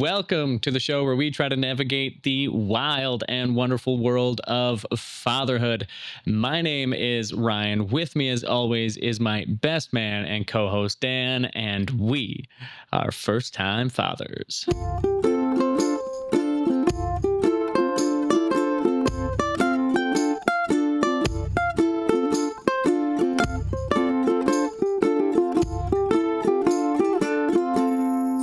Welcome to the show where we try to navigate the wild and wonderful world of fatherhood. My name is Ryan. With me, as always, is my best man and co host, Dan, and we are first time fathers.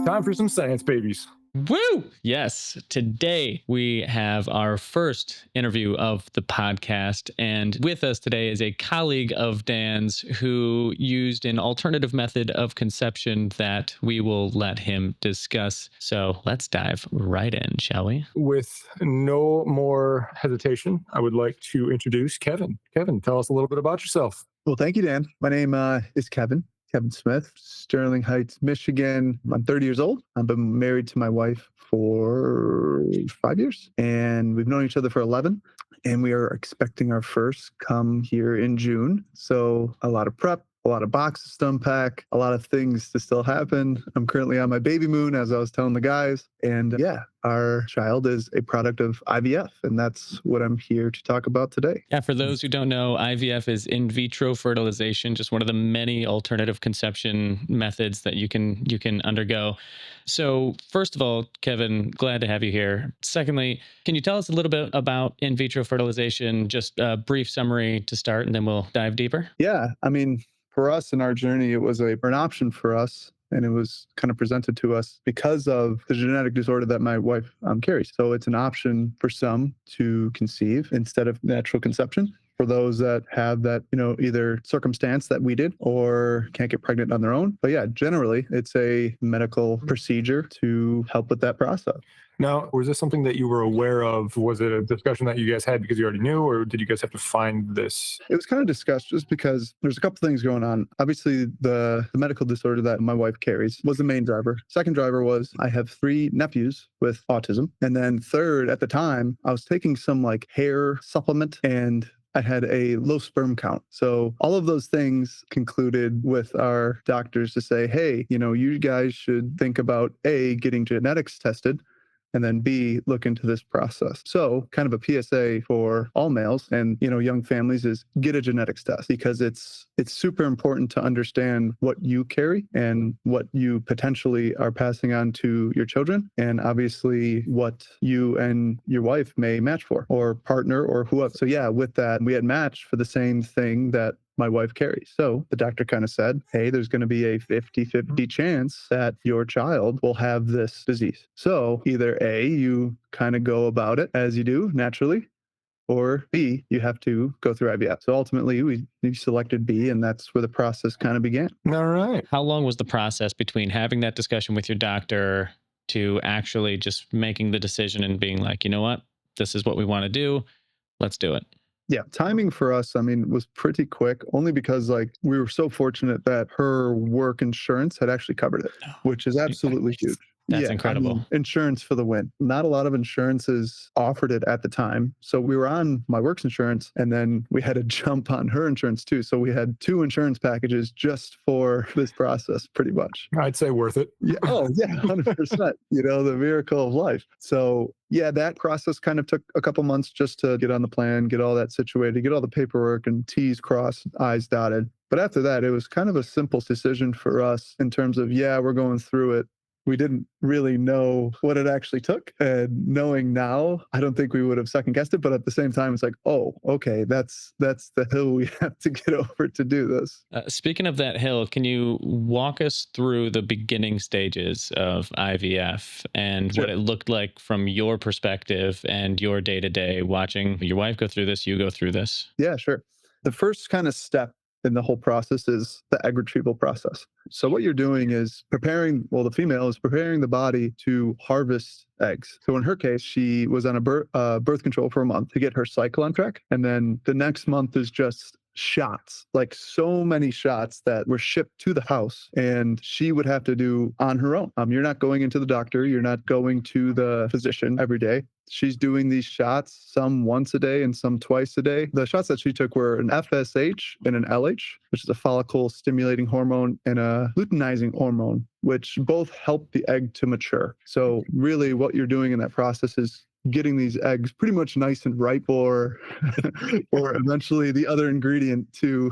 Time for some science, babies. Woo! Yes. Today we have our first interview of the podcast. And with us today is a colleague of Dan's who used an alternative method of conception that we will let him discuss. So let's dive right in, shall we? With no more hesitation, I would like to introduce Kevin. Kevin, tell us a little bit about yourself. Well, thank you, Dan. My name is Kevin Smith, Sterling Heights, Michigan. I'm 30 years old. I've been married to my wife for 5 years, and we've known each other for 11, and we are expecting our first come here in June. So a lot of prep, a lot of boxes to unpack, a lot of things to still happen. I'm currently on my baby moon, as I was telling the guys. And yeah, our child is a product of IVF, and that's what I'm here to talk about today. Yeah, for those who don't know, IVF is in vitro fertilization, just one of the many alternative conception methods that you can undergo. So first of all, Kevin, glad to have you here. Secondly, can you tell us a little bit about in vitro fertilization, just a brief summary to start, and then we'll dive deeper? Yeah, I mean, for us in our journey, it was an option for us. And it was kind of presented to us because of the genetic disorder that my wife carries. So it's an option for some to conceive instead of natural conception. For those that have that, either circumstance that we did or can't get pregnant on their own. But yeah, generally, it's a medical procedure to help with that process. Now, was this something that you were aware of? Was it a discussion that you guys had because you already knew, or did you guys have to find this? It was kind of discussed just because there's a couple things going on. Obviously, the medical disorder that my wife carries was the main driver. Second driver was I have 3 nephews with autism. And then third, at the time, I was taking some hair supplement, and I had a low sperm count. So all of those things concluded with our doctors to say, hey, you guys should think about A, getting genetics tested, and then B, look into this process. So kind of a PSA for all males and, young families is get a genetics test, because it's super important to understand what you carry and what you potentially are passing on to your children, and obviously what you and your wife may match for, or partner, or whoever. So yeah, with that, we had matched for the same thing that my wife carries. So the doctor kind of said, hey, there's going to be a 50-50 chance that your child will have this disease. So either A, you kind of go about it as you do naturally, or B, you have to go through IVF. So ultimately, we selected B, and that's where the process kind of began. All right. How long was the process between having that discussion with your doctor to actually just making the decision and being like, you know what, this is what we want to do, let's do it? Yeah, timing for us, was pretty quick, only because we were so fortunate that her work insurance had actually covered it, which is absolutely huge. That's incredible. Insurance for the win. Not a lot of insurances offered it at the time. So we were on my work's insurance, and then we had to jump on her insurance too. So we had 2 insurance packages just for this process, pretty much. I'd say worth it. Yeah. Oh, yeah, 100%. The miracle of life. So yeah, that process kind of took a couple months just to get on the plan, get all that situated, get all the paperwork and T's crossed, I's dotted. But after that, it was kind of a simple decision for us in terms of, yeah, we're going through it. We didn't really know what it actually took. And knowing now, I don't think we would have second guessed it. But at the same time, it's like, oh, okay, that's the hill we have to get over to do this. Speaking of that hill, can you walk us through the beginning stages of IVF and Sure. what it looked like from your perspective and your day-to-day watching your wife go through this, you go through this? Yeah, sure. The first kind of step in the whole process is the egg retrieval process. So what you're doing is the female is preparing the body to harvest eggs. So in her case, she was on a birth control for a month to get her cycle on track. And then the next month is just shots, like so many shots that were shipped to the house, and she would have to do on her own. You're not going into the doctor, you're not going to the physician every day. She's doing these shots, some once a day and some twice a day. The shots that she took were an FSH and an LH, which is a follicle stimulating hormone, and a luteinizing hormone, which both help the egg to mature. So really what you're doing in that process is getting these eggs pretty much nice and ripe or eventually the other ingredient to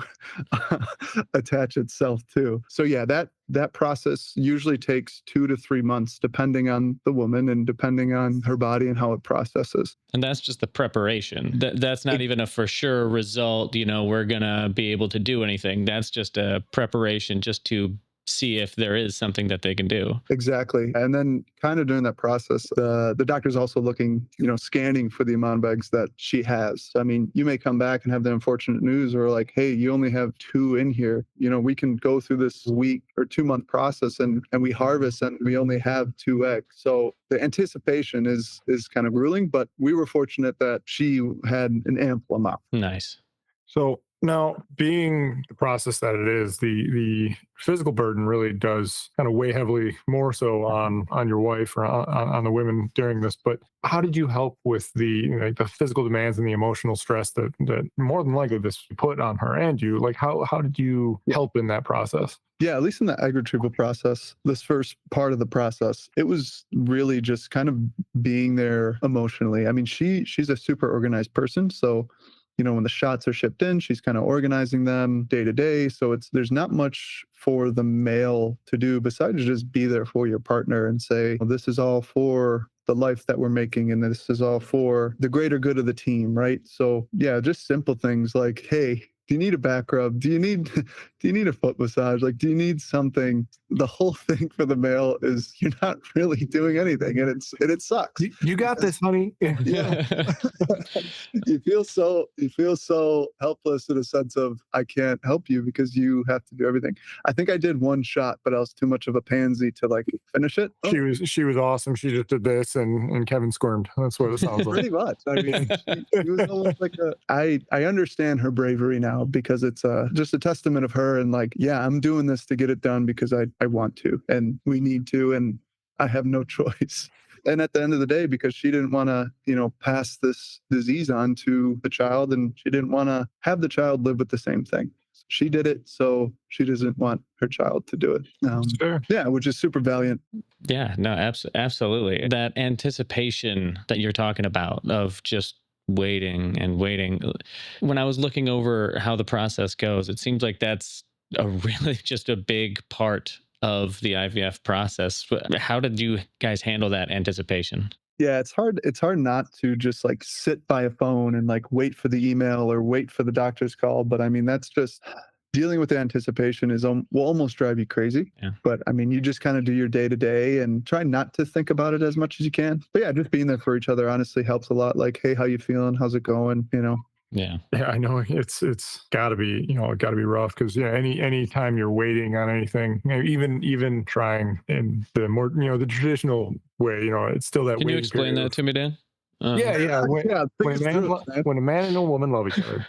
attach itself to. So yeah, that process usually takes 2 to 3 months depending on the woman and depending on her body and how it processes. And that's just the preparation. That's not even a for sure result, we're going to be able to do anything. That's just a preparation just to see if there is something that they can do. Exactly. And then kind of during that process, the doctor's also looking, scanning for the amount of eggs that she has. I mean, you may come back and have the unfortunate news or like, hey, you only have 2 in here. We can go through this week or 2-month process and we harvest and we only have 2 eggs. So the anticipation is kind of grueling, but we were fortunate that she had an ample amount. Nice. So now, being the process that it is, the physical burden really does kind of weigh heavily more so on your wife or on the women during this. But how did you help with the physical demands and the emotional stress that more than likely this put on her and you? Like how did you help in that process? Yeah, at least in the egg retrieval process, this first part of the process, it was really just kind of being there emotionally. I mean, she's a super organized person, so when the shots are shipped in, she's kind of organizing them day to day. So there's not much for the male to do besides just be there for your partner and say, well, this is all for the life that we're making, and this is all for the greater good of the team, right? So yeah, just simple things like, hey, do you need a back rub? Do you need a foot massage? Like, do you need something? The whole thing for the male is you're not really doing anything, and it sucks. You got this, honey. Yeah. you feel so helpless in a sense of I can't help you because you have to do everything. I think I did 1 shot, but I was too much of a pansy to like finish it. She was awesome. She just did this, and Kevin squirmed. That's what it sounds like. Pretty much. I mean, she was almost like I understand her bravery now because it's just a testament of her and like, yeah, I'm doing this to get it done because I want to and we need to and I have no choice. And at the end of the day, because she didn't want to, pass this disease on to the child and she didn't want to have the child live with the same thing. She did it, so she doesn't want her child to do it. Sure. Yeah, which is super valiant. Yeah, no, absolutely. That anticipation that you're talking about of just waiting and waiting. When I was looking over how the process goes, it seems like that's really just a big part of the IVF process. How did you guys handle that anticipation? Yeah, it's hard not to just like sit by a phone and like wait for the email or wait for the doctor's call. But I mean, that's just dealing with the anticipation will almost drive you crazy. Yeah. But I mean, you just kind of do your day to day and try not to think about it as much as you can. But yeah, just being there for each other honestly helps a lot. Like, hey, how you feeling? How's it going? Yeah. Yeah, I know it's got to be, it got to be rough because any time you're waiting on anything, even trying in the more, the traditional way, it's still that. Can you explain that to me, Dan? Yeah. When a man and a woman love each other.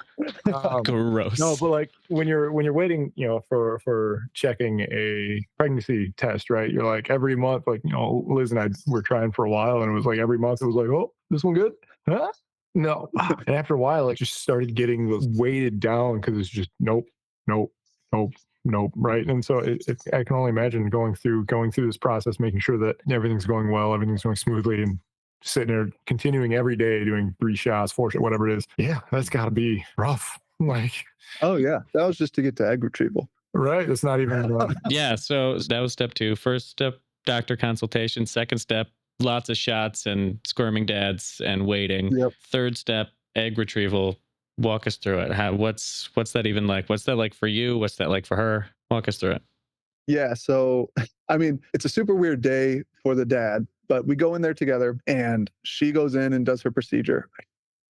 Gross. No, but like when you're waiting, for checking a pregnancy test, right? You're like every month, like Liz and I were trying for a while, and it was like every month it was like, oh, this one good? Huh? No. And after a while, it just started getting those weighted down because it's just nope, right? And so I can only imagine going through this process, making sure that everything's going well, everything's going smoothly, and sitting there continuing every day doing 3 shots, 4 shots, whatever it is. Yeah, that's got to be rough. Like, oh yeah, that was just to get to egg retrieval. Right. It's not even. Yeah. So that was step 2. First step, doctor consultation. Second step, lots of shots and squirming dads and waiting. Yep. Third step, egg retrieval. Walk us through it. What's that even like? What's that like for you? What's that like for her? Walk us through it. Yeah. So, I mean, it's a super weird day for the dad, but we go in there together and she goes in and does her procedure.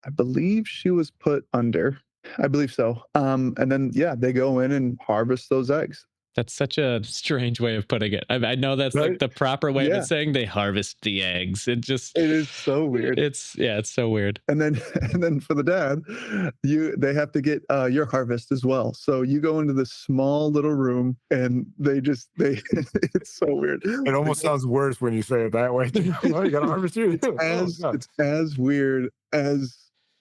I believe she was put under. I believe so. And then, yeah, they go in and harvest those eggs. That's such a strange way of putting it. I know that's Right? like the proper way of Yeah. it saying they harvest the eggs. It just, It is so weird. it's so weird. And then and then for the dad, they have to get your harvest as well. So you go into this small little room and they it's so weird. It almost sounds worse when you say it that way. Oh, you got to harvest you. It's as weird as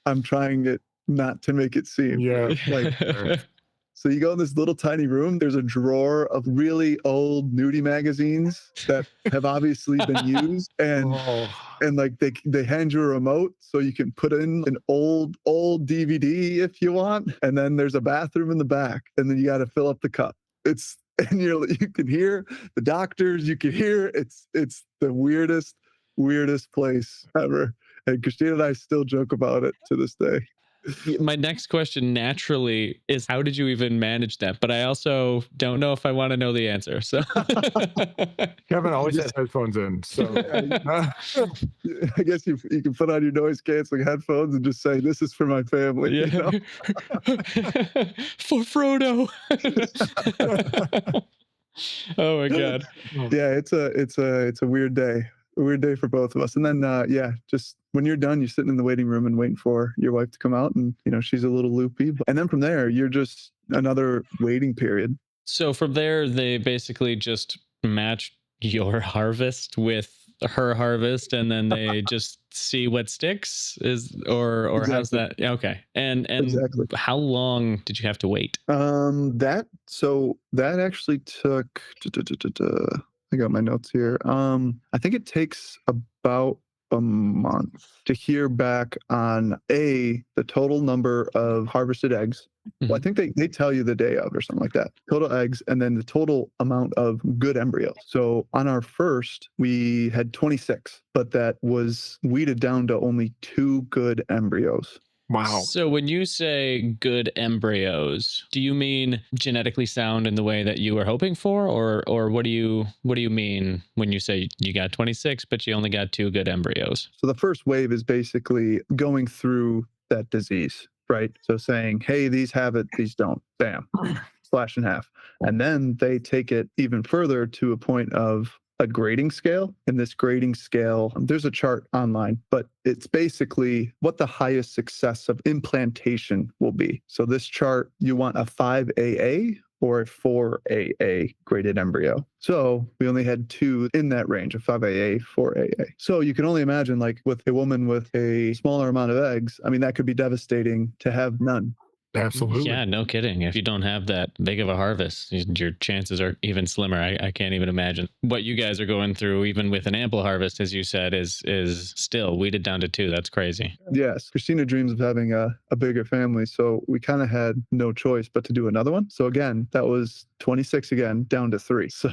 I'm trying it not to make it seem. Yeah. Like, so you go in this little tiny room. There's a drawer of really old nudie magazines that have obviously been used, and Oh, like they hand you a remote so you can put in an old DVD if you want, and then there's a bathroom in the back, and then you got to fill up the cup. It's and you can hear the doctors. You can hear it's the weirdest place ever. And Christina and I still joke about it to this day. My next question naturally is, how did you even manage that? But I also don't know if I want to know the answer. So Kevin always has headphones in. So I guess you can put on your noise canceling headphones and just say, "This is for my family." yeah. You know? For Frodo. Oh my God. Yeah, it's a weird day. A weird day for both of us. And then just when you're done, you're sitting in the waiting room and waiting for your wife to come out, and she's a little loopy. And then from there, you're just another waiting period. So from there, they basically just match your harvest with her harvest, and then they just see what sticks, or how's Exactly. that? Okay. And Exactly. how long did you have to wait? That actually took. I got my notes here. I think it takes about a month to hear back on the total number of harvested eggs. Well, I think they tell you the day of or something like that. Total eggs, and then the total amount of good embryos. So on our first, we had 26, but that was weeded down to only 2 good embryos. wow. So when you say good embryos, do you mean genetically sound in the way that you were hoping for, or what do you mean when you say you got 26 but you only got 2 good embryos? So the first wave is basically going through that disease, right? So saying, hey, these have it, these don't. Bam, slash in half. And then they take it even further to a point of a grading scale. And this grading scale, there's a chart online, but it's basically what the highest success of implantation will be. So this chart, you want a 5AA or a 4AA graded embryo. So we only had 2 in that range, a 5AA, 4AA. So you can only imagine, like with a woman with a smaller amount of eggs, I mean, that could be devastating to have none. Absolutely. Yeah, no kidding. If you don't have that big of a harvest, your chances are even slimmer. I can't even imagine what you guys are going through, even with an ample harvest, as you said, is still weeded down to 2. That's crazy. Yes. Christina dreams of having a bigger family. So we kind of had no choice but to do another one. So again, that was 26 again, down to 3. So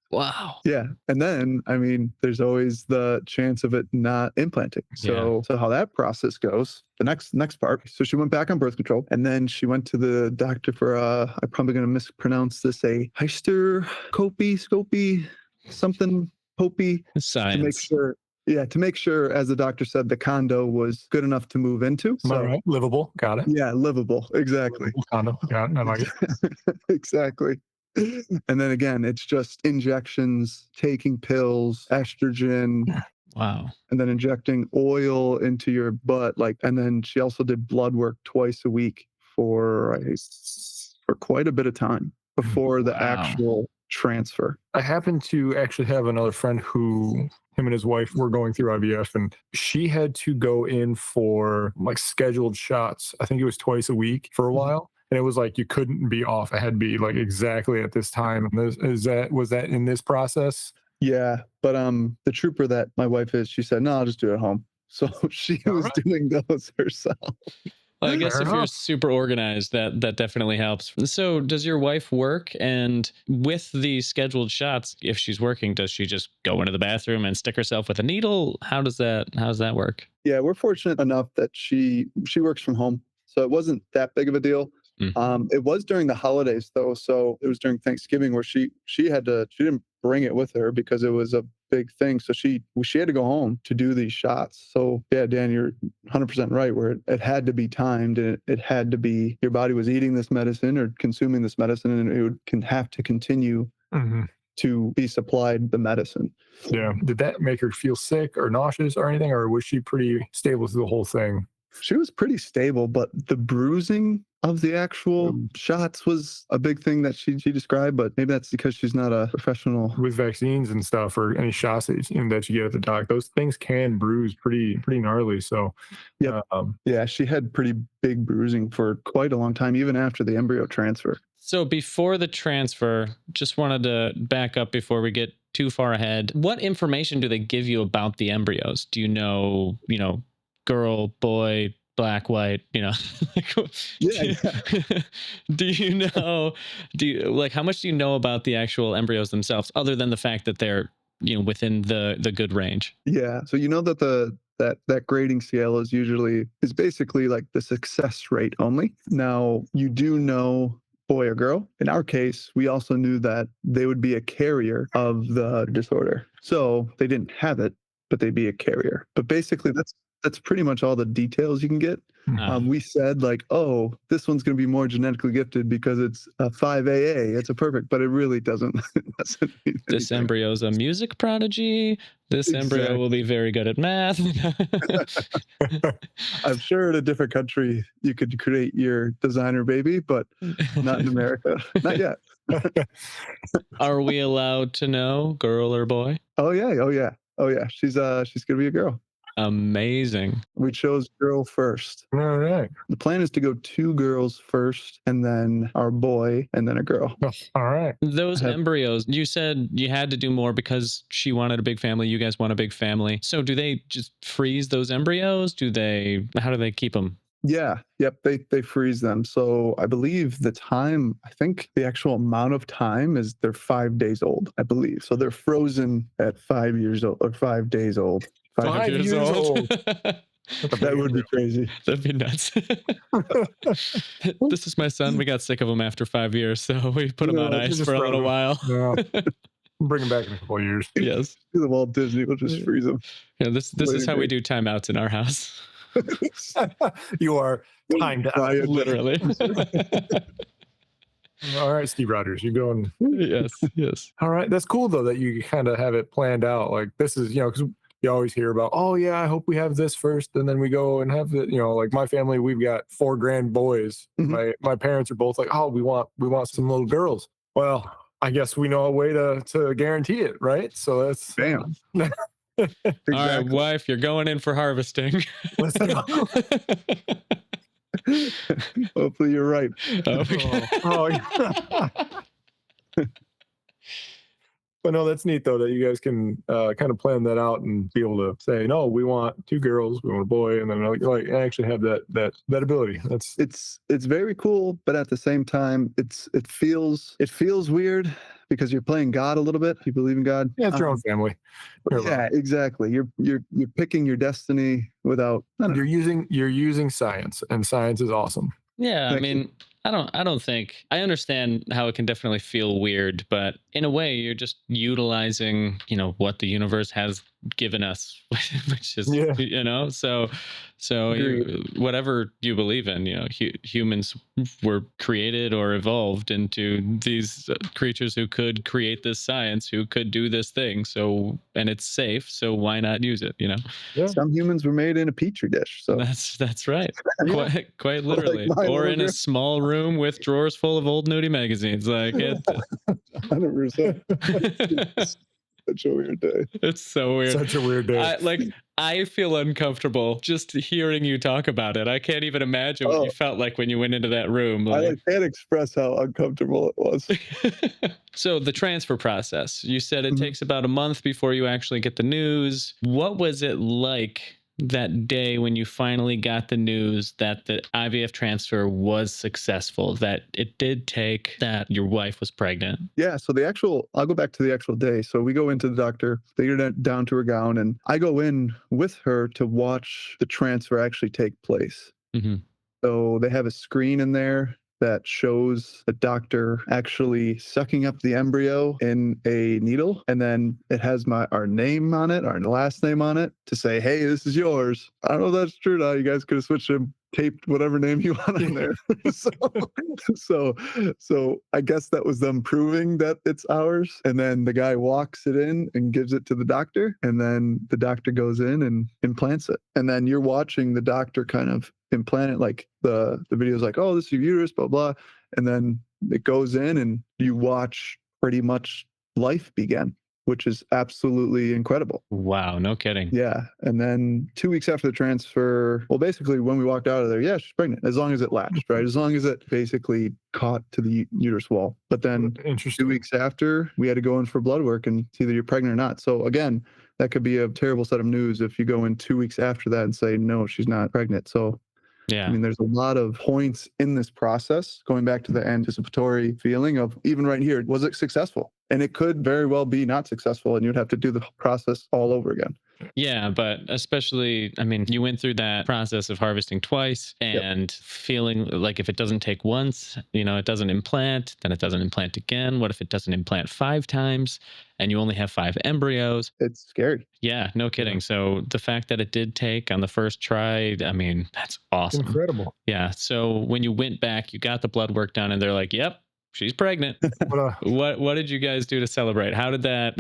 Wow. yeah. And then, I mean, there's always the chance of it not implanting. So how that process goes, the next part. So she went back on birth control, and then she went to the doctor for I'm probably going to mispronounce this, a hysteroscopy, something popey, Science. to make sure. Yeah, to make sure, as the doctor said, the condo was good enough to move into. Am I right? Livable. Got it. Yeah, livable. Exactly. Livable condo. Got it. I like it. Exactly. And then again, it's just injections, taking pills, estrogen, Wow. and then injecting oil into your butt. And then she also did blood work twice a week for quite a bit of time before the actual transfer. I happen to actually have another friend who, him and his wife were going through IVF, and she had to go in for like scheduled shots. I think it was twice a week for a while. And it was like you couldn't be off. It had to be like exactly at this time. Was that in this process? Yeah, but the trooper that my wife is, she said, "No, I'll just do it at home." So she was doing those herself. Well, I guess Fair if you're enough. super organized, that definitely helps. So does your wife work? And with the scheduled shots, if she's working, does she just go into the bathroom and stick herself with a needle? How does that work? Yeah, we're fortunate enough that she works from home, so it wasn't that big of a deal. It was during the holidays though, so it was during Thanksgiving where she didn't bring it with her because it was a big thing. So she had to go home to do these shots. So yeah, Dan, you're 100% right, where it had to be timed, and it had to be, your body was eating this medicine or consuming this medicine, and it would have to continue to be supplied the medicine. Yeah. Did that make her feel sick or nauseous or anything, or was she pretty stable through the whole thing? She was pretty stable, but the bruising of the actual shots was a big thing that she described, but maybe that's because she's not a professional. With vaccines and stuff, or any shots that that you get at the doc, those things can bruise pretty gnarly. So yeah, she had pretty big bruising for quite a long time, even after the embryo transfer. So before the transfer, just wanted to back up before we get too far ahead. What information do they give you about the embryos? Do you know, girl, boy, black, white, Yeah. do you know, how much do you know about the actual embryos themselves, other than the fact that they're, within the good range? Yeah. So that that grading scale is basically like the success rate only. Now, you do know boy or girl. In our case, we also knew that they would be a carrier of the disorder. So they didn't have it, but they'd be a carrier. But basically, that's pretty much all the details you can get. We said like, oh, this one's going to be more genetically gifted because it's a 5AA. It's a perfect, but it really doesn't. Mean this embryo is a music prodigy. This embryo will be very good at math. I'm sure in a different country you could create your designer baby, but not in America. Not yet. Are we allowed to know, girl or boy? Oh yeah. She's gonna be a girl. Amazing. We chose girl first. All right. The plan is to go 2 girls first, and then our boy, and then a girl. All right. Those embryos, you said you had to do more because she wanted a big family. You guys want a big family. So do they just freeze those embryos? How do they keep them? Yeah. Yep. They freeze them. So I believe the actual amount of time is they're 5 days old, I believe. So they're frozen at 5 years old or 5 days old. 5 years old. That would be crazy. That'd be nuts. This is my son. We got sick of him after 5 years, so we put him on ice for a little while. Yeah. Bring him back in a couple of years. Yes. Do the Walt Disney. We'll just freeze them. Yeah, this is how we do timeouts in our house. You are timed out. Literally. All right, Steve Rogers, you're going. Yes. All right, that's cool though that you kind of have it planned out. Like this is, because you always hear about, oh yeah, I hope we have this first, and then we go and have it. Like my family, we've got 4 grand boys. My parents are both like, oh, we want some little girls. Well, I guess we know a way to guarantee it, right? So that's bam. Exactly. All right, wife, you're going in for harvesting. Hopefully you're right. But no, that's neat though that you guys can kind of plan that out and be able to say, no, we want 2 girls, we want a boy, and then like actually have that ability. It's very cool, but at the same time, it feels weird because you're playing God a little bit. You believe in God. Yeah, it's your own family. Yeah, exactly. You're picking your destiny without. You're using science, and science is awesome. Yeah, I mean, I don't think I understand how it can definitely feel weird, but in a way, you're just utilizing, what the universe has given us, which is, so whatever you believe in, humans were created or evolved into these creatures who could create this science, who could do this thing. So, and it's safe. So why not use it? Yeah. Some humans were made in a petri dish. So that's right. Quite literally, or in a small room with drawers full of old nudie magazines. Like it. 100%. Such a weird day. It's so weird. Such a weird day. I feel uncomfortable just hearing you talk about it. I can't even imagine what you felt like when you went into that room. I can't express how uncomfortable it was. So the transfer process, you said it takes about a month before you actually get the news. What was it like that day when you finally got the news that the IVF transfer was successful, that it did take, that your wife was pregnant? Yeah. So I'll go back to the actual day. So we go into the doctor, they get her down to her gown, and I go in with her to watch the transfer actually take place. So they have a screen in there that shows the doctor actually sucking up the embryo in a needle, and then it has our name on it, our last name on it, to say, hey, this is yours. I don't know if that's true now. You guys could have switched and taped whatever name you want on there. so I guess that was them proving that it's ours. And then the guy walks it in and gives it to the doctor, and then the doctor goes in and implants it. And then you're watching the doctor kind of implant it, like the video's like, oh, this is your uterus, blah blah, and then it goes in and you watch pretty much life begin, which is absolutely incredible. Wow, no kidding. Yeah. And then 2 weeks after the transfer, well, basically when we walked out of there, yeah, she's pregnant, as long as it latched, right? As long as it basically caught to the uterus wall. But then 2 weeks after, we had to go in for blood work and see that you're pregnant or not. So again, that could be a terrible set of news if you go in 2 weeks after that and say, no, she's not pregnant. So yeah, I mean, there's a lot of points in this process, going back to the anticipatory feeling of even right here, was it successful? And it could very well be not successful, and you'd have to do the process all over again. Yeah, but especially, I mean, you went through that process of harvesting twice and feeling like if it doesn't take once, it doesn't implant, then it doesn't implant again. What if it doesn't implant 5 times and you only have 5 embryos? It's scary. Yeah, no kidding. Yeah. So the fact that it did take on the first try, I mean, that's awesome. Incredible. Yeah. So when you went back, you got the blood work done and they're like, yep, she's pregnant. What did you guys do to celebrate? How did that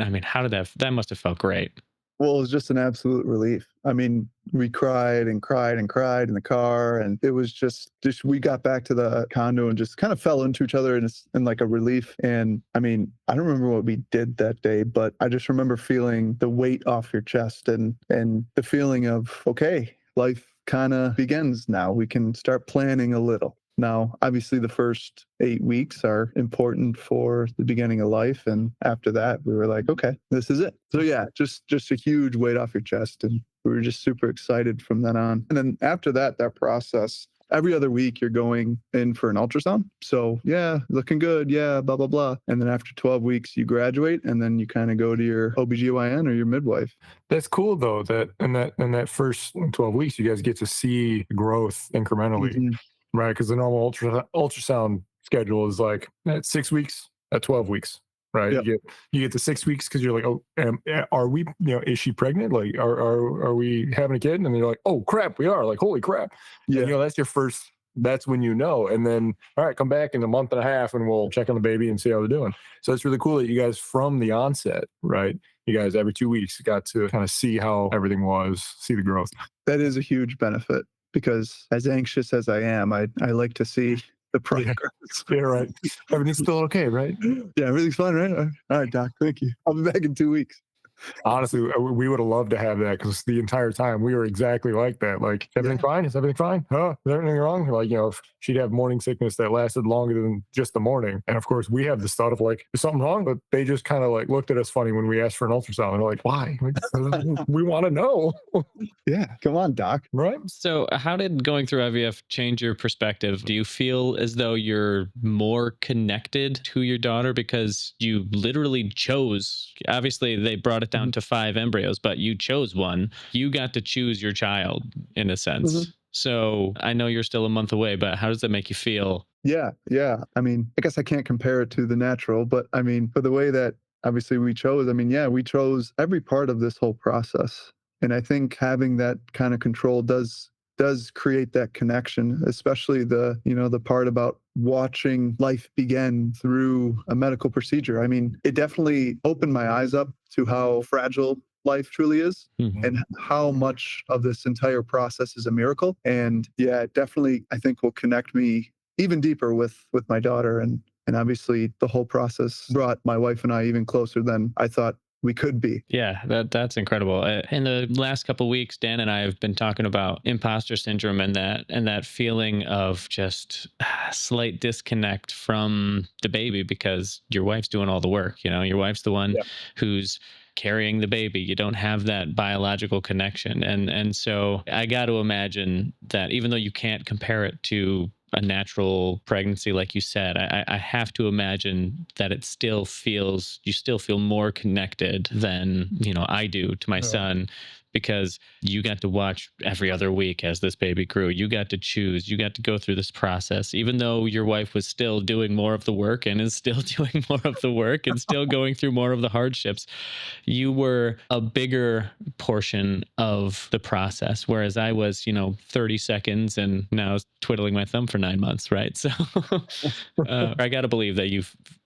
must have felt great. Well, it was just an absolute relief. I mean, we cried and cried and cried in the car, and it was just we got back to the condo and just kind of fell into each other in like a relief. And I mean, I don't remember what we did that day, but I just remember feeling the weight off your chest and the feeling of, okay, life kind of begins now. We can start planning a little. Now, obviously, the first 8 weeks are important for the beginning of life. And after that, we were like, okay, this is it. So yeah, just a huge weight off your chest. And we were just super excited from then on. And then after that process, every other week you're going in for an ultrasound. So yeah, looking good. Yeah, blah, blah, blah. And then after 12 weeks, you graduate and then you kind of go to your OBGYN or your midwife. That's cool though, that in that first 12 weeks, you guys get to see growth incrementally. Mm-hmm. Right, because the normal ultrasound schedule is like at 6 weeks, at 12 weeks, right? Yep. You get to 6 weeks because you're like, oh, are we? Is she pregnant? Like, are we having a kid? And then you're like, oh crap, we are. Like, holy crap! Yeah, And, that's your first. That's when and then all right, come back in a month and a half, and we'll check on the baby and see how they're doing. So it's really cool that you guys from the onset, right? You guys every 2 weeks got to kind of see how everything was, see the growth. that is a huge benefit. Because as anxious as I am, I like to see the progress. Yeah, right. Everything's still okay, right? Yeah, everything's fine, right? All right, Doc, thank you. I'll be back in 2 weeks. Honestly, we would have loved to have that because the entire time we were exactly like that. Like, everything fine? Is everything fine? Huh? Is everything wrong? Like, if she'd have morning sickness that lasted longer than just the morning. And of course, we have this thought of like, is something wrong? But they just kind of like looked at us funny when we asked for an ultrasound. And they're like, why? Like, we want to know. Yeah, come on, Doc. Right? So how did going through IVF change your perspective? Do you feel as though you're more connected to your daughter because you literally chose, obviously they brought it down to 5 embryos, but you chose one. You got to choose your child in a sense. Mm-hmm. So I know you're still a month away, but how does that make you feel? Yeah. I mean, I guess I can't compare it to the natural, but I mean, for the way that obviously we chose, I mean, yeah, we chose every part of this whole process. And I think having that kind of control does create that connection, especially the part about watching life begin through a medical procedure. I mean, it definitely opened my eyes up to how fragile life truly is and how much of this entire process is a miracle. And yeah, it definitely, I think, will connect me even deeper with my daughter. And obviously the whole process brought my wife and I even closer than I thought we could be. Yeah, that's incredible. In the last couple of weeks, Dan and I have been talking about imposter syndrome and that feeling of just slight disconnect from the baby because your wife's doing all the work. Your wife's the one who's carrying the baby. You don't have that biological connection. And so I got to imagine that even though you can't compare it to a natural pregnancy, like you said, I have to imagine that you still feel more connected than, I do to my son because you got to watch every other week as this baby grew. You got to choose, you got to go through this process, even though your wife was still doing more of the work and is still doing more of the work and still going through more of the hardships. You were a bigger portion of the process, whereas I was, 30 seconds and now twiddling my thumb for 9 months, right? So I got to believe that you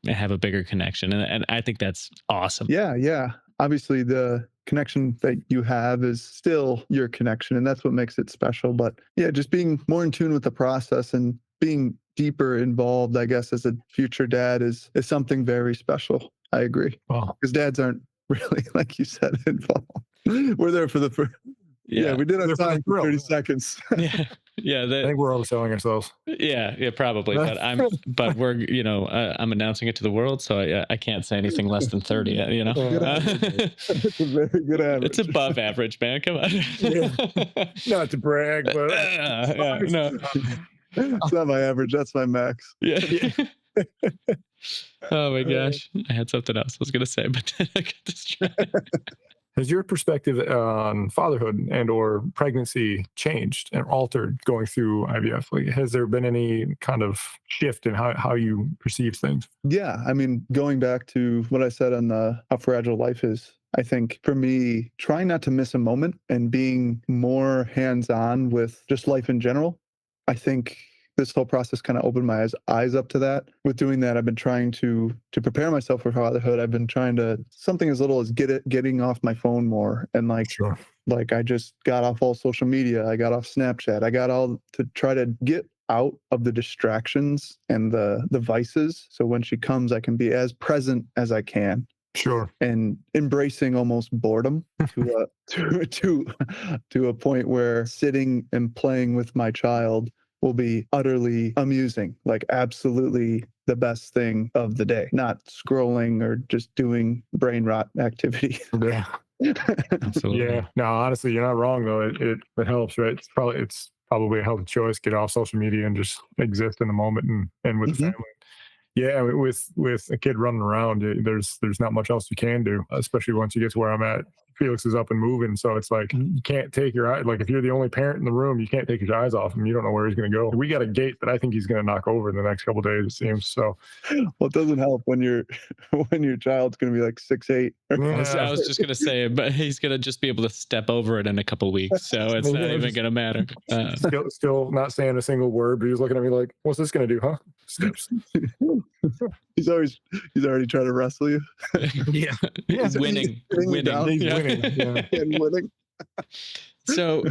have a bigger connection. And I think that's awesome. Yeah, yeah. Obviously, the connection that you have is still your connection, and that's what makes it special. But yeah, just being more in tune with the process and being deeper involved, I guess, as a future dad is something very special. I agree. Wow. Because dads aren't really, like you said, involved. We're there for the first. Yeah, we did have time for 30 seconds. Yeah. Yeah. I think we're overselling ourselves. Yeah, probably. But we're, I'm announcing it to the world, so I can't say anything less than 30, It's a very good average. It's above average, man. Come on. Not to brag, but no. It's not my average. That's my max. Yeah. Oh my gosh. I had something else I was going to say, but then I got distracted. Has your perspective on fatherhood and or pregnancy changed and altered going through IVF? Like, has there been any kind of shift in how you perceive things? Yeah, I mean, going back to what I said on how fragile life is, I think for me, trying not to miss a moment and being more hands-on with just life in general, I think this whole process kind of opened my eyes up to that. With doing that, I've been trying to prepare myself for fatherhood. I've been trying to something as little as getting off my phone more, and like I just got off all social media. I got off Snapchat. I got all to try to get out of the distractions and the vices. So when she comes, I can be as present as I can. Sure. And embracing almost boredom to a point where sitting and playing with my child will be utterly amusing, like absolutely the best thing of the day, not scrolling or just doing brain rot activity. Yeah. Absolutely. Yeah. No, honestly, you're not wrong though. It helps, right? It's probably a healthy choice. Get off social media and just exist in the moment and with the family. Yeah, with a kid running around, there's not much else you can do, especially once you get to where I'm at. Felix is up and moving, so it's like you can't take your eye. Like if you're the only parent in the room, you can't take your eyes off him. You don't know where he's going to go. We got a gate that I think he's going to knock over in the next couple of days. It seems so. Well, it doesn't help when your child's going to be like 6'8". I was just going to say, but he's going to just be able to step over it in a couple of weeks, so it's not even going to matter. Still not saying a single word, but he's looking at me like, "What's this going to do, huh?" Steps. He's already trying to wrestle you. Yeah. He's winning. He's winning. Yeah. And winning. So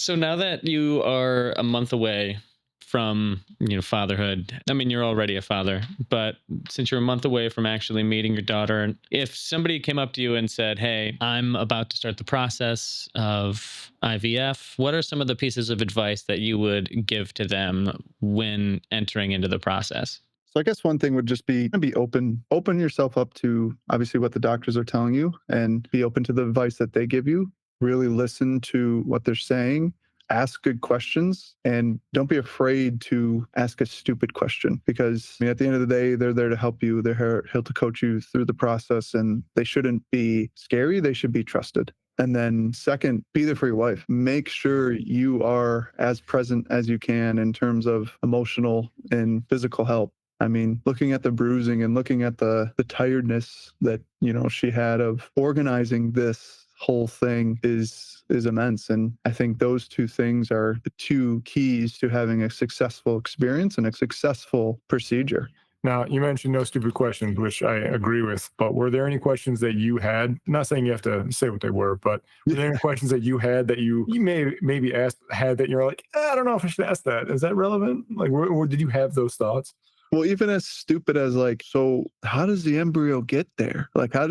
now that you are a month away from fatherhood, I mean, you're already a father, but since you're a month away from actually meeting your daughter, if somebody came up to you and said, "Hey, I'm about to start the process of IVF," what are some of the pieces of advice that you would give to them when entering into the process? So I guess one thing would just be open yourself up to obviously what the doctors are telling you, and be open to the advice that they give you. Really listen to what they're saying. Ask good questions, and don't be afraid to ask a stupid question, because at the end of the day, they're there to help you. They're here to coach you through the process, and they shouldn't be scary. They should be trusted. And then second, be there for your wife. Make sure you are as present as you can in terms of emotional and physical help. I mean, looking at the bruising and looking at the tiredness that, she had of organizing this whole thing is immense. And I think those two things are the two keys to having a successful experience and a successful procedure. Now, you mentioned no stupid questions, which I agree with, but were there any questions that you had? Not saying you have to say what they were, but were there any questions that you had that you maybe had that you're like, I don't know if I should ask that. Is that relevant? Like, or did you have those thoughts? Well, even as stupid as like, so how does the embryo get there? Like, how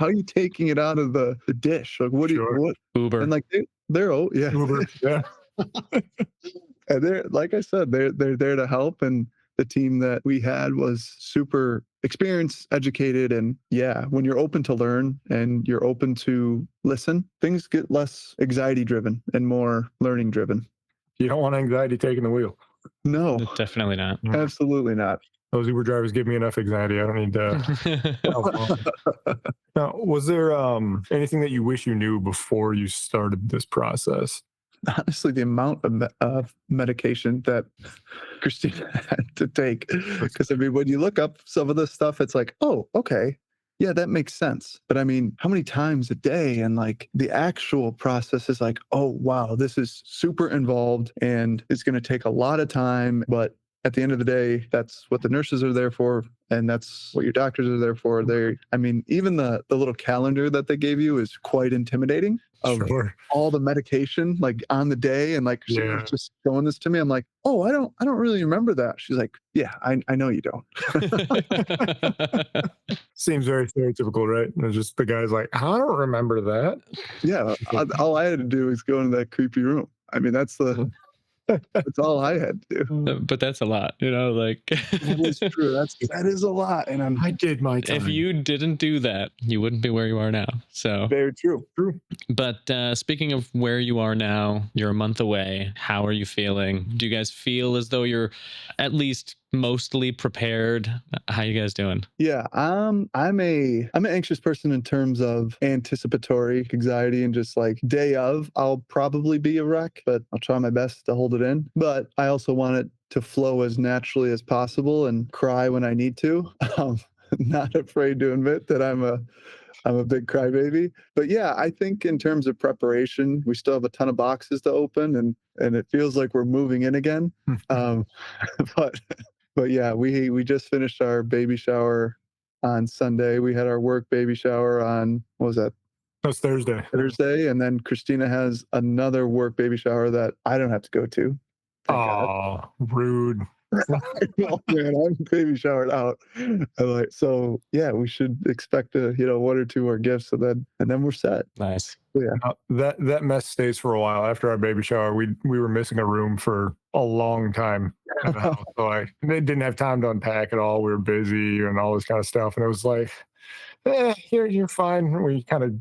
are you taking it out of the dish? Like, what Uber. And like, they're yeah. Uber, yeah. And they're, like I said, they're there to help. And the team that we had was super experienced, educated. And yeah, when you're open to learn and you're open to listen, things get less anxiety driven and more learning driven. You don't want anxiety taking the wheel. No, Definitely not. absolutely not. Those Uber drivers give me enough anxiety. I don't need help. Now, was there anything that you wish you knew before you started this process? Honestly, the amount of medication that Christina had to take. Because I mean, when you look up some of this stuff, it's like, oh, okay. Yeah, that makes sense. But I mean, how many times a day? And like the actual process is like, oh, wow, this is super involved and it's going to take a lot of time. But at the end of the day, that's what the nurses are there for. And that's what your doctors are there for. I mean, even the little calendar that they gave you is quite intimidating of Sure. all the medication like on the day. And like, she was just showing this to me. I'm like, oh, I don't really remember that. She's like, yeah, I know you don't. Seems very stereotypical, right? And it's just the guy's like, I don't remember that. Yeah. All I had to do was go into that creepy room. I mean, that's all I had to do. But that's a lot, like That is true. That is a lot. And I did my time. if you didn't do that, you wouldn't be where you are now. So very true. But speaking of where you are now, you're a month away. How are you feeling? Do you guys feel as though you're at least mostly prepared? How you guys doing? Yeah, I'm an anxious person in terms of anticipatory anxiety and just like day of, I'll probably be a wreck, but I'll try my best to hold it in. But I also want it to flow as naturally as possible and cry when I need to. Not afraid to admit that I'm a big crybaby. But yeah, I think in terms of preparation, we still have a ton of boxes to open and it feels like we're moving in again. But yeah, we just finished our baby shower on Sunday. We had our work baby shower on, what was that? That's Thursday. Thursday. And then Christina has another work baby shower that I don't have to go to. Oh, rude. Oh, man, I'm baby showered out. I'm like, so yeah, we should expect one or two more gifts and then we're set. Nice. Yeah. That mess stays for a while. After our baby shower, we were missing a room for a long time at the house. So they didn't have time to unpack at all. We were busy and all this kind of stuff. And it was like, you're fine. We kind of,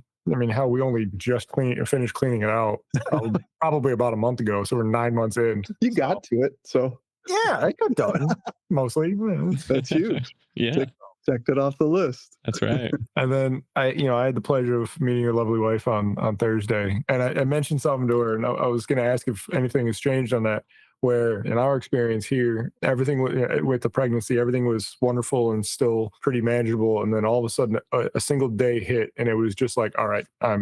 hell, we only just finished cleaning it out probably about a month ago. So we're 9 months in. You got to it. So yeah, I got done mostly. That's huge. Yeah. Checked it off the list. That's right. And then I had the pleasure of meeting your lovely wife on Thursday, and I mentioned something to her, and I was going to ask if anything has changed on that. Where in our experience here, everything with the pregnancy, everything was wonderful and still pretty manageable, and then all of a sudden, a single day hit, and it was just like, all right, I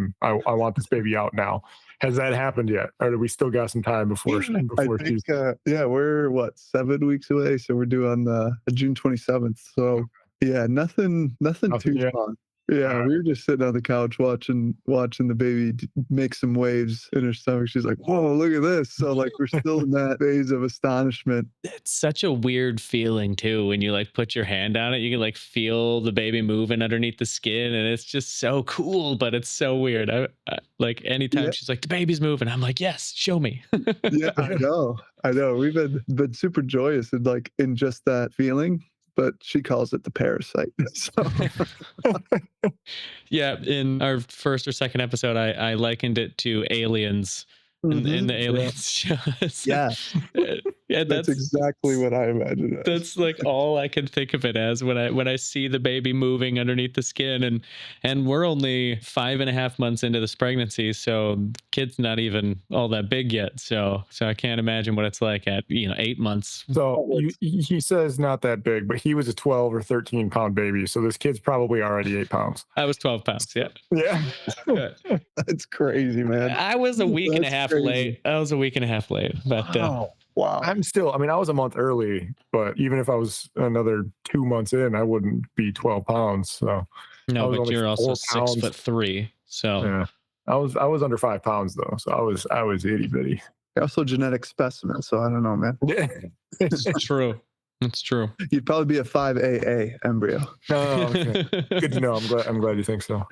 want this baby out now. Has that happened yet, or do we still got some time before? I think, yeah, we're 7 weeks away, so we're due on June 27th. So yeah, nothing too fun. Yeah, we were just sitting on the couch watching the baby make some waves in her stomach. She's like, "Whoa, look at this!" So like we're still in that phase of astonishment. It's such a weird feeling too when you like put your hand on it. You can like feel the baby moving underneath the skin, and it's just so cool. But it's so weird. I like anytime she's like, "The baby's moving," I'm like, "Yes, show me." Yeah, I know. We've been super joyous and like in just that feeling. But she calls it the parasite. So. Yeah, in our first or second episode, I likened it to aliens in the aliens shows. Yeah. Yeah, that's exactly what I imagined. That's like all I can think of it as when I see the baby moving underneath the skin, and we're only 5.5 months into this pregnancy, so the kid's not even all that big yet. So I can't imagine what it's like at 8 months. So he says not that big, but he was a 12 or 13 pound baby. So this kid's probably already 8 pounds. I was 12 pounds. Yeah. Yeah. That's crazy, man. I was a week and a half late. But wow. I'm still, I was a month early, but even if I was another 2 months in, I wouldn't be 12 pounds. So no, but you're also 4 pounds. 6'3". So yeah, I was under 5 pounds though. So I was itty bitty. You're also a genetic specimen. So I don't know, man. Yeah. It's true. It's true. You'd probably be a 5AA embryo. Oh, okay. Good to know. I'm glad you think so.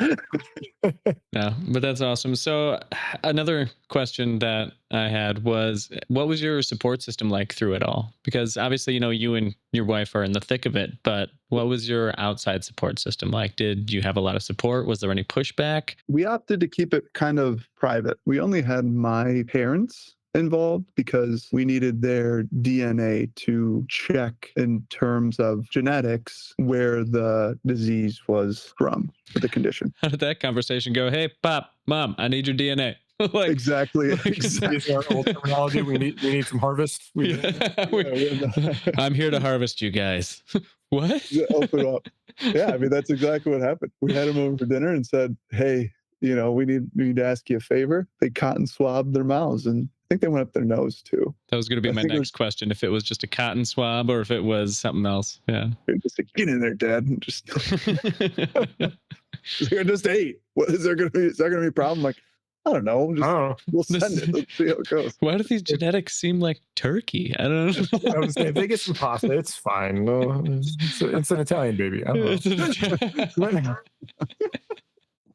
No, but that's awesome. So another question that I had was, what was your support system like through it all? Because obviously, you and your wife are in the thick of it, but what was your outside support system like? Did you have a lot of support? Was there any pushback? We opted to keep it kind of private. We only had my parents involved because we needed their DNA to check in terms of genetics where the disease was from, or the condition. How did that conversation go? Hey, Pop, Mom, I need your DNA. Like, Exactly. Using our old terminology, we need some harvest. I'm here to harvest you guys. What? Open up. Yeah, I mean, that's exactly what happened. We had them over for dinner and said, hey, we need to ask you a favor. They cotton swabbed their mouths, and I think they went up their nose too. That was going to be my next question. If it was just a cotton swab or if it was something else. Yeah. Just like, get in there, Dad. And just I just ate. What is there going to be? Is that going to be a problem? Like, I don't know. We'll send it. Let's see how it goes. Why do these genetics seem like turkey? I don't know. I was saying, if they get some pasta, it's fine. No, it's an Italian baby. I don't know.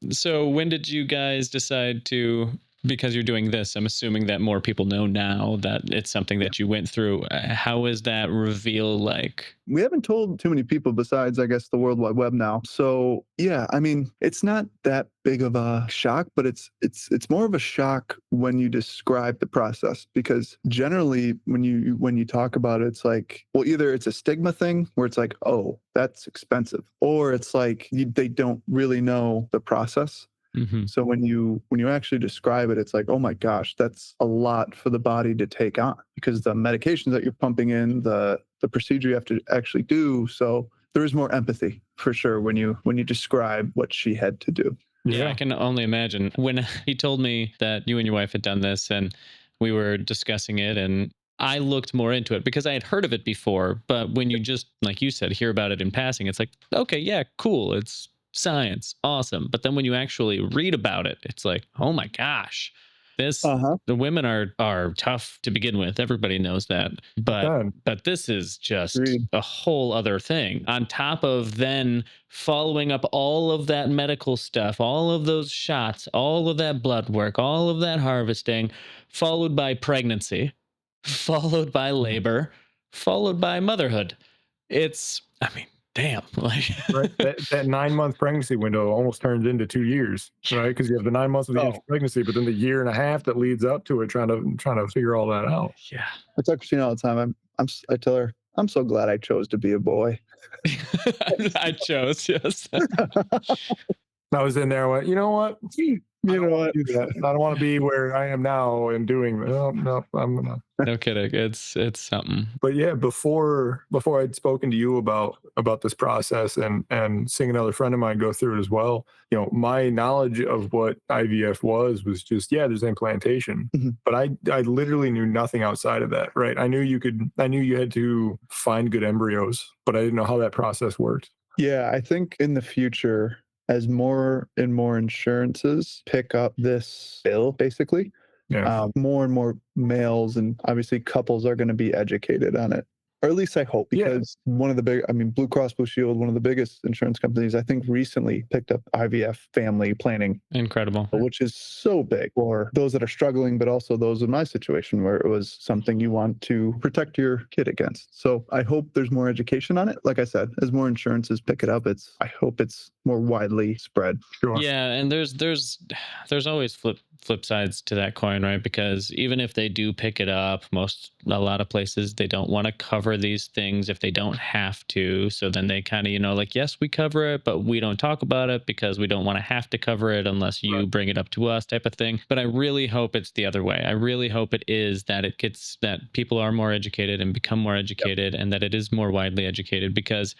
So when did you guys decide to, because you're doing this, I'm assuming that more people know now that it's something that you went through. How is that reveal like? We haven't told too many people besides, I guess, the World Wide Web now. So yeah, I mean, it's not that big of a shock, but it's more of a shock when you describe the process, because generally when you talk about it, it's like, well, either it's a stigma thing where it's like, oh, that's expensive, or it's like they don't really know the process. Mm-hmm. So when you actually describe it, it's like, oh my gosh, that's a lot for the body to take on, because the medications that you're pumping in, the procedure you have to actually do. So there is more empathy for sure when you describe what she had to do. Yeah, I can only imagine. When he told me that you and your wife had done this and we were discussing it, and I looked more into it because I had heard of it before. But when you just, like you said, hear about it in passing, it's like, okay, yeah, cool. It's science, awesome. But then when you actually read about it, it's like, oh my gosh, the women are tough to begin with. Everybody knows that. But this is just a whole other thing on top of then following up all of that medical stuff, all of those shots, all of that blood work, all of that harvesting, followed by pregnancy, followed by labor, followed by motherhood. Damn, like right? That 9-month pregnancy window almost turns into 2 years, right? Because you have the 9 months of the pregnancy, but then the year and a half that leads up to it, trying to figure all that out. Yeah, I tell Christina all the time. I tell her, I'm so glad I chose to be a boy. I chose, yes. I was in there. I went, you know what? I don't want to be where I am now and doing. No, I'm not. No kidding. It's something. But yeah, before I'd spoken to you about this process and seeing another friend of mine go through it as well, my knowledge of what IVF was just, there's implantation. Mm-hmm. But I literally knew nothing outside of that, right? I knew you had to find good embryos, but I didn't know how that process worked. Yeah, I think in the future, as more and more insurances pick up this bill, basically, more and more males and obviously couples are going to be educated on it. Or at least I hope, because one of the Blue Cross Blue Shield, one of the biggest insurance companies, I think recently picked up IVF family planning. Incredible. Which is so big for those that are struggling, but also those in my situation where it was something you want to protect your kid against. So I hope there's more education on it. Like I said, as more insurances pick it up, I hope it's more widely spread. Sure. Yeah, and there's always flip sides to that coin, right? Because even if they do pick it up, a lot of places, they don't want to cover these things if they don't have to. So then they kind of, like, yes, we cover it, but we don't talk about it because we don't want to have to cover it unless you bring it up to us, type of thing. But I really hope it's the other way. I really hope it is that that people are more educated and become more educated, and that it is more widely educated, because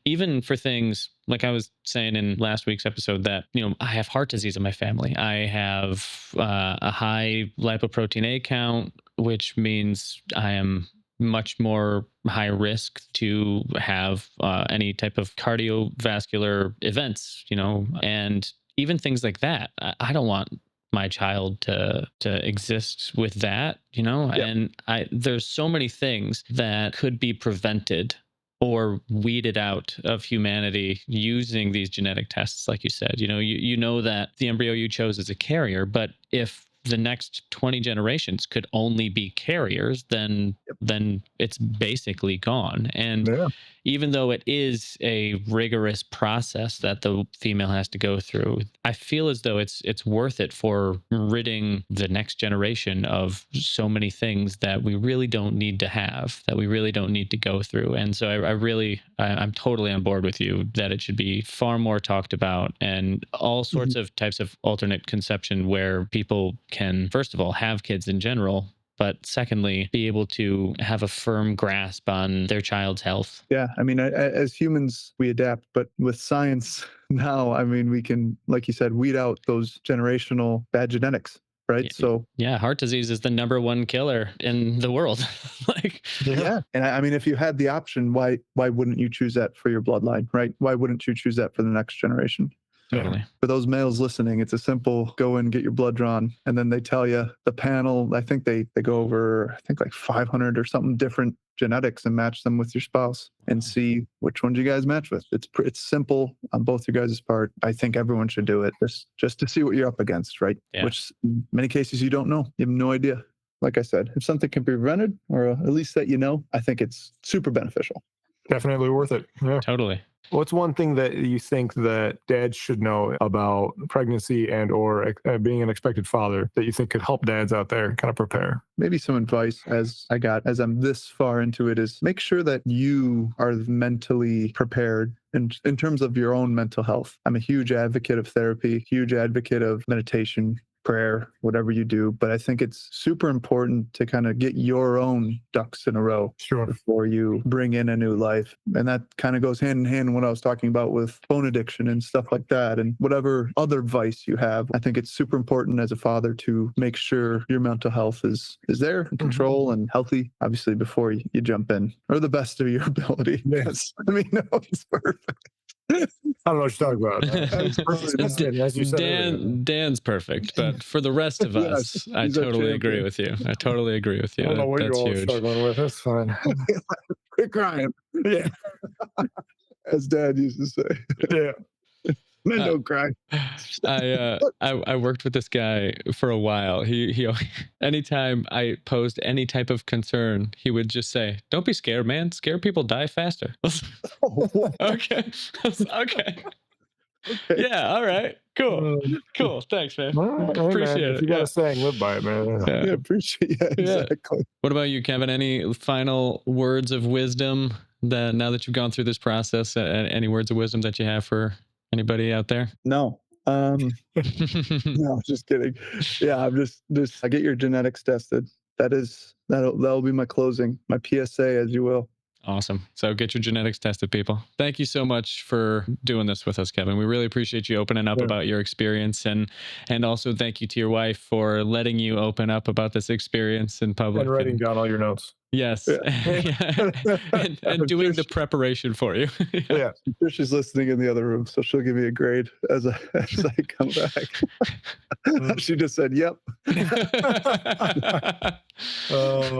even for things like I was saying in last week's episode that, I have heart disease in my family. I have a high lipoprotein A count, which means I am much more high risk to have any type of cardiovascular events, and even things like that. I don't want my child to exist with that, and there's so many things that could be prevented or weeded out of humanity using these genetic tests. Like you said, you know that the embryo you chose is a carrier, but if the next 20 generations could only be carriers, then it's basically gone. And even though it is a rigorous process that the female has to go through, I feel as though it's worth it for ridding the next generation of so many things that we really don't need to have, that we really don't need to go through. And so I'm totally on board with you that it should be far more talked about, and all sorts of types of alternate conception where people can, first of all, have kids in general, but secondly, be able to have a firm grasp on their child's health. Yeah, I mean, as humans, we adapt, but with science now, I mean, we can, like you said, weed out those generational bad genetics, right? Yeah, So yeah, heart disease is the #1 killer in the world. Like, yeah, and I mean, if you had the option, why wouldn't you choose that for your bloodline, right? Why wouldn't you choose that for the next generation? totally. For those males listening, it's a simple go and get your blood drawn. And then they tell you the panel, I think they go over, I think like 500 or something different genetics and match them with your spouse and see which ones you guys match with. It's simple on both your guys' part. I think everyone should do it just to see what you're up against, right? Yeah. Which in many cases you don't know. You have no idea. Like I said, if something can be prevented or at least that you know, I think it's super beneficial. Definitely worth it. Yeah. Totally. What's one thing that you think that dads should know about pregnancy and or being an expected father that you think could help dads out there kind of prepare? Maybe some advice as I'm this far into it is make sure that you are mentally prepared in terms of your own mental health. I'm a huge advocate of therapy, huge advocate of meditation, prayer, whatever you do. But I think it's super important to kind of get your own ducks in a row Sure. before you bring in a new life. And that kind of goes hand in hand with what I was talking about with phone addiction and stuff like that. And whatever other vice you have, I think it's super important as a father to make sure your mental health is there in control and healthy, obviously, before you jump in, or the best of your ability. Yes. I mean, no, it's perfect. I don't know what you're talking about. That's perfect specimen, as you said earlier. Dan's perfect, but for the rest of us, Yes, I he's a totally champion. agree with you. I totally agree with you. I don't know what you're That's all huge. struggling with. That's fine. Quit crying, Yeah. as Dad used to say. Yeah. Men don't cry. I worked with this guy for a while. He anytime I posed any type of concern, he would just say, "Don't be scared, man. Scared people die faster." Okay. Okay. Yeah. All right. Cool. Cool. Thanks, man. All right, hey, Appreciate man, it. if you got Yeah. a saying, live by it, man. Yeah, appreciate. Yeah, Yeah. exactly. What about you, Kevin? Any final words of wisdom that now that you've gone through this process, any words of wisdom that you have for anybody out there? No. No, just kidding. Yeah, I'm just I get your genetics tested. That'll be my closing, my PSA, as you will. Awesome. So get your genetics tested, people. Thank you so much for doing this with us, Kevin. We really appreciate you opening up about your experience, and also thank you to your wife for letting you open up about this experience in public. And writing down all your notes. Yes. Yeah. and doing the preparation for you. Yeah. Tricia's listening in the other room, so she'll give me a grade as I come back. She just said, "Yep."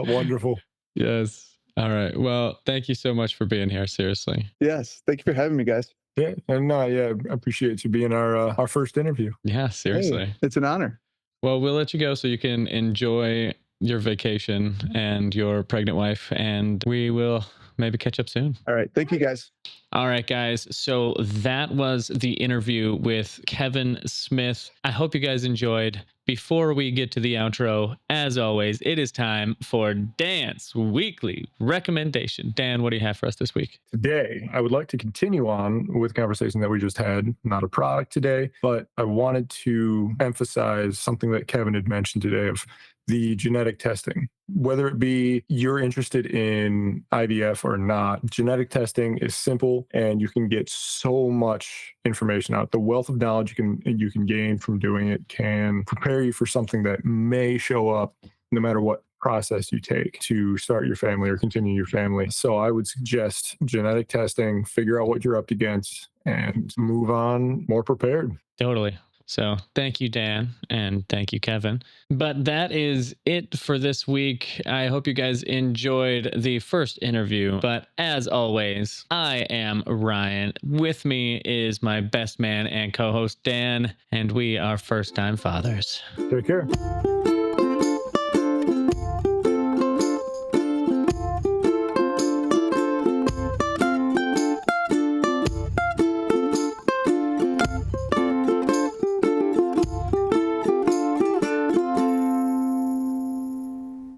Wonderful. Yes. All right. Well, thank you so much for being here. Seriously. Yes. Thank you for having me, guys. Yeah. And I appreciate you being our first interview. Yeah, seriously. Hey, it's an honor. Well, we'll let you go so you can enjoy your vacation and your pregnant wife, and we will maybe catch up soon. All right. Thank you, guys. All right, guys. So that was the interview with Kevin Smith. I hope you guys enjoyed. Before we get to the outro, as always, it is time for Dan's weekly recommendation. Dan, what do you have for us this week? Today, I would like to continue on with the conversation that we just had. Not a product today, but I wanted to emphasize something that Kevin had mentioned today of the genetic testing. Whether it be you're interested in IVF or not, genetic testing is simple and you can get so much information out. The wealth of knowledge you can gain from doing it can prepare you for something that may show up no matter what process you take to start your family or continue your family. So I would suggest genetic testing, figure out what you're up against, and move on more prepared. Totally. So thank you, Dan, and thank you, Kevin. But that is it for this week. I hope you guys enjoyed the first interview. But as always, I am Ryan. With me is my best man and co-host, Dan, and we are first-time fathers. Take care.